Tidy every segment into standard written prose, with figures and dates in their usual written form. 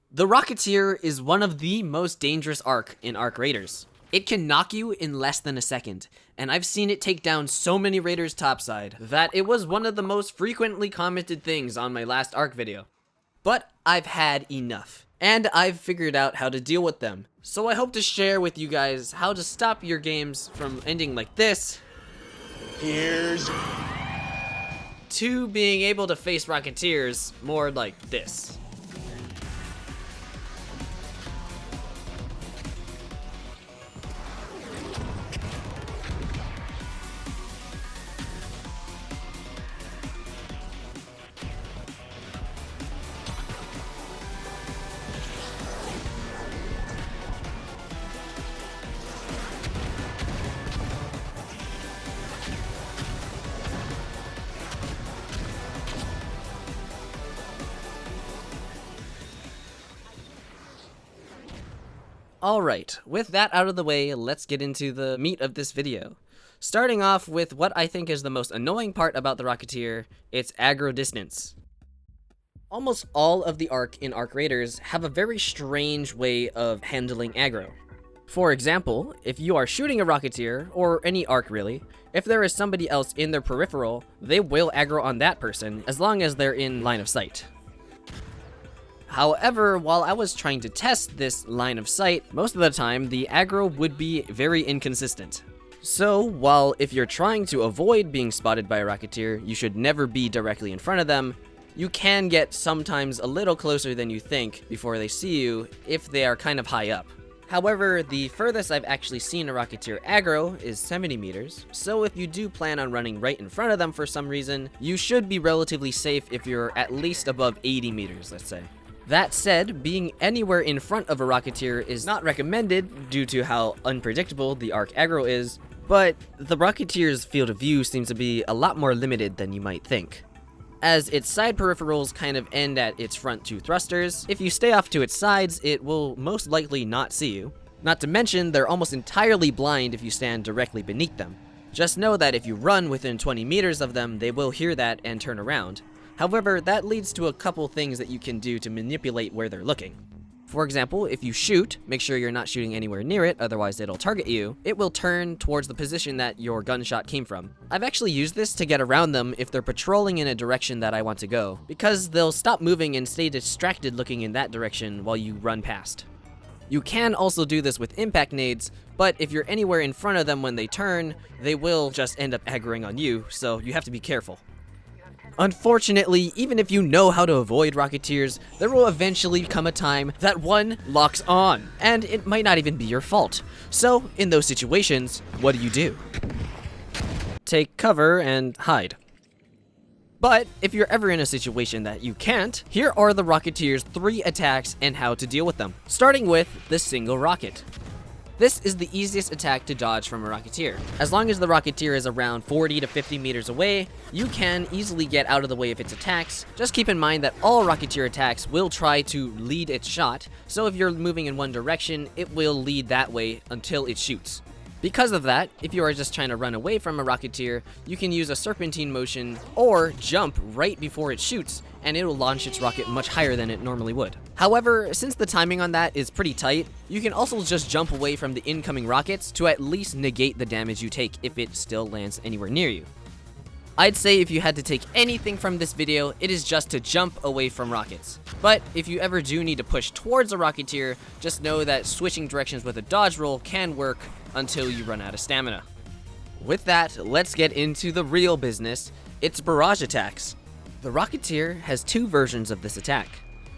The Rocketeer is one of the most dangerous arc in Arc Raiders. It can knock you in less than a second, and I've seen it take down so many Raiders topside that it was one of the most frequently commented things on my last Arc video. But I've had enough, and I've figured out how to deal with them. So I hope to share with you guys how to stop your games from ending like this, to being able to face Rocketeers more like this. Alright, with that out of the way, let's get into the meat of this video. Starting off with what I think is the most annoying part about the Rocketeer, its aggro distance. Almost all of the arc in Arc Raiders have a very strange way of handling aggro. For example, if you are shooting a Rocketeer, or any arc really, if there is somebody else in their peripheral, they will aggro on that person as long as they're in line of sight. However, while I was trying to test this line of sight, most of the time the aggro would be very inconsistent. So, while if you're trying to avoid being spotted by a Rocketeer, you should never be directly in front of them, you can get sometimes a little closer than you think before they see you if they are kind of high up. However, the furthest I've actually seen a Rocketeer aggro is 70 meters, so if you do plan on running right in front of them for some reason, you should be relatively safe if you're at least above 80 meters, let's say. That said, being anywhere in front of a Rocketeer is not recommended due to how unpredictable the arc aggro is, but the Rocketeer's field of view seems to be a lot more limited than you might think. As its side peripherals kind of end at its front two thrusters, if you stay off to its sides, it will most likely not see you. Not to mention, they're almost entirely blind if you stand directly beneath them. Just know that if you run within 20 meters of them, they will hear that and turn around. However, that leads to a couple things that you can do to manipulate where they're looking. For example, if you shoot, make sure you're not shooting anywhere near it, otherwise it'll target you. It will turn towards the position that your gunshot came from. I've actually used this to get around them if they're patrolling in a direction that I want to go, because they'll stop moving and stay distracted looking in that direction while you run past. You can also do this with impact nades, but if you're anywhere in front of them when they turn, they will just end up aggroing on you, so you have to be careful. Unfortunately, even if you know how to avoid Rocketeers, there will eventually come a time that one locks on, and it might not even be your fault. So, in those situations, what do? Take cover and hide. But, if you're ever in a situation that you can't, here are the Rocketeer's 3 attacks and how to deal with them. Starting with the single rocket. This is the easiest attack to dodge from a Rocketeer. As long as the Rocketeer is around 40 to 50 meters away, you can easily get out of the way of its attacks. Just keep in mind that all Rocketeer attacks will try to lead its shot, so if you're moving in one direction, it will lead that way until it shoots. Because of that, if you are just trying to run away from a Rocketeer, you can use a serpentine motion or jump right before it shoots, and it will launch its rocket much higher than it normally would. However, since the timing on that is pretty tight, you can also just jump away from the incoming rockets to at least negate the damage you take if it still lands anywhere near you. I'd say if you had to take anything from this video, it is just to jump away from rockets. But if you ever do need to push towards a Rocketeer, just know that switching directions with a dodge roll can work until you run out of stamina. With that, let's get into the real business, its barrage attacks. The Rocketeer has 2 versions of this attack.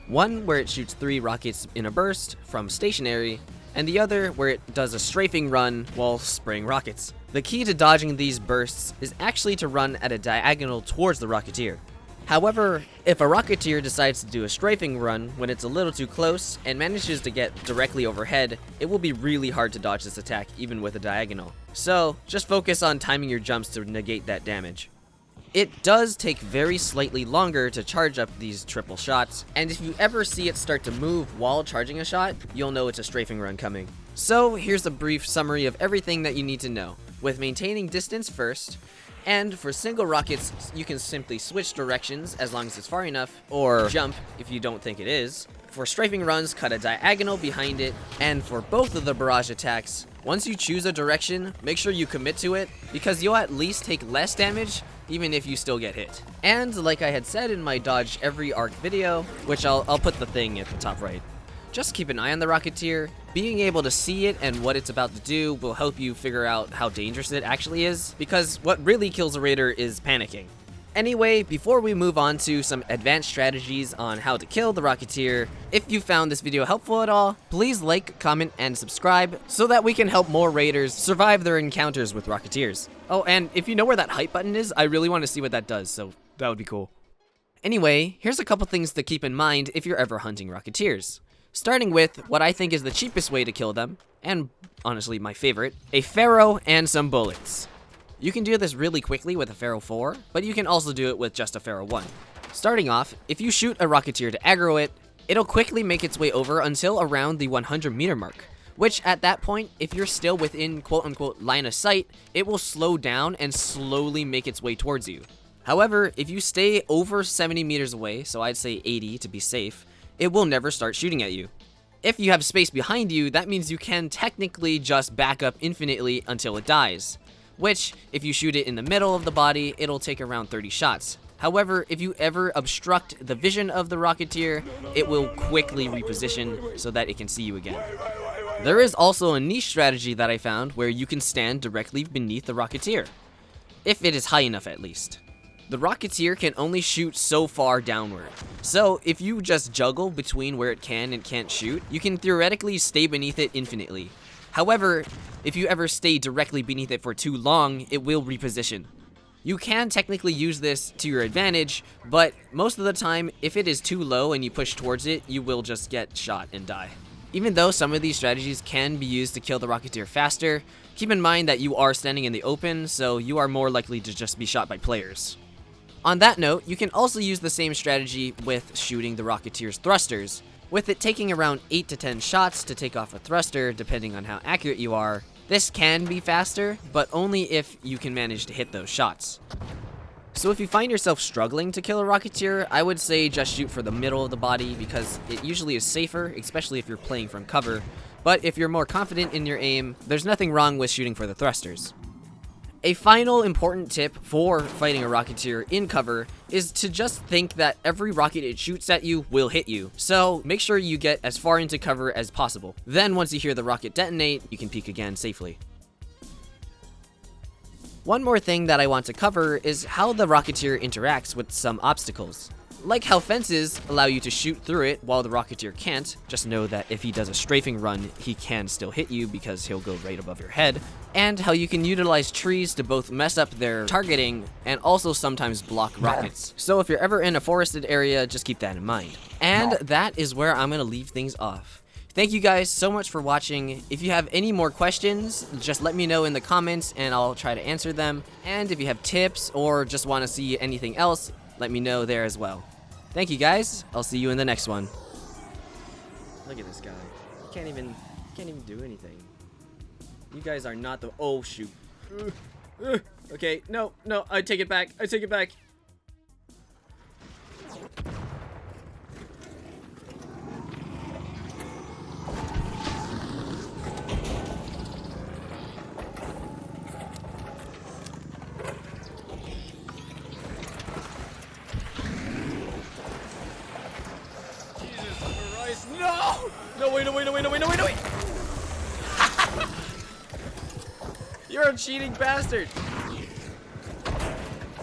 One where it shoots 3 rockets in a burst from stationary, and the other where it does a strafing run while spraying rockets. The key to dodging these bursts is actually to run at a diagonal towards the Rocketeer. However, if a Rocketeer decides to do a strafing run when it's a little too close and manages to get directly overhead, it will be really hard to dodge this attack even with a diagonal. So, just focus on timing your jumps to negate that damage. It does take very slightly longer to charge up these triple shots, and if you ever see it start to move while charging a shot, you'll know it's a strafing run coming. So here's a brief summary of everything that you need to know. With maintaining distance first, And for single rockets, you can simply switch directions as long as it's far enough, or jump if you don't think it is. For strafing runs, cut a diagonal behind it, and for both of the barrage attacks, once you choose a direction, make sure you commit to it, because you'll at least take less damage, even if you still get hit. And like I had said in my dodge every arc video, which I'll put the thing at the top right, just keep an eye on the Rocketeer. Being able to see it and what it's about to do will help you figure out how dangerous it actually is, because what really kills a raider is panicking. Anyway, before we move on to some advanced strategies on how to kill the Rocketeer, if you found this video helpful at all, please like, comment, and subscribe so that we can help more raiders survive their encounters with Rocketeers. Oh, and if you know where that hype button is, I really want to see what that does, so that would be cool. Anyway, here's a couple things to keep in mind if you're ever hunting Rocketeers. Starting with what I think is the cheapest way to kill them, and honestly my favorite, a Pharaoh and some bullets. You can do this really quickly with a Pharaoh 4, but you can also do it with just a Pharaoh 1. Starting off, if you shoot a Rocketeer to aggro it, it'll quickly make its way over until around the 100 meter mark, which at that point, if you're still within quote-unquote line of sight, it will slow down and slowly make its way towards you. However, if you stay over 70 meters away, so I'd say 80 to be safe, it will never start shooting at you. If you have space behind you, that means you can technically just back up infinitely until it dies, which, if you shoot it in the middle of the body, it'll take around 30 shots. However, if you ever obstruct the vision of the Rocketeer, it will quickly reposition so that it can see you again. There is also a niche strategy that I found where you can stand directly beneath the Rocketeer, if it is high enough at least. The Rocketeer can only shoot so far downward, so if you just juggle between where it can and can't shoot, you can theoretically stay beneath it infinitely. However, if you ever stay directly beneath it for too long, it will reposition. You can technically use this to your advantage, but most of the time, if it is too low and you push towards it, you will just get shot and die. Even though some of these strategies can be used to kill the Rocketeer faster, keep in mind that you are standing in the open, so you are more likely to just be shot by players. On that note, you can also use the same strategy with shooting the Rocketeer's thrusters, with it taking around 8 to 10 shots to take off a thruster depending on how accurate you are. This can be faster, but only if you can manage to hit those shots. So if you find yourself struggling to kill a Rocketeer, I would say just shoot for the middle of the body because it usually is safer, especially if you're playing from cover. But if you're more confident in your aim, there's nothing wrong with shooting for the thrusters. A final important tip for fighting a Rocketeer in cover is to just think that every rocket it shoots at you will hit you. So make sure you get as far into cover as possible. Then once you hear the rocket detonate, you can peek again safely. One more thing that I want to cover is how the Rocketeer interacts with some obstacles. Like how fences allow you to shoot through it while the Rocketeer can't, just know that if he does a strafing run, he can still hit you because he'll go right above your head. And how you can utilize trees to both mess up their targeting and also sometimes block rockets. So if you're ever in a forested area, just keep that in mind. And that is where I'm going to leave things off. Thank you guys so much for watching. If you have any more questions, just let me know in the comments and I'll try to answer them. And if you have tips or just want to see anything else, let me know there as well. Thank you guys. I'll see you in the next one. Look at this guy. He can't even do anything. You guys are not the— oh shoot. Okay, no, I take it back. No, wait. You're a cheating bastard.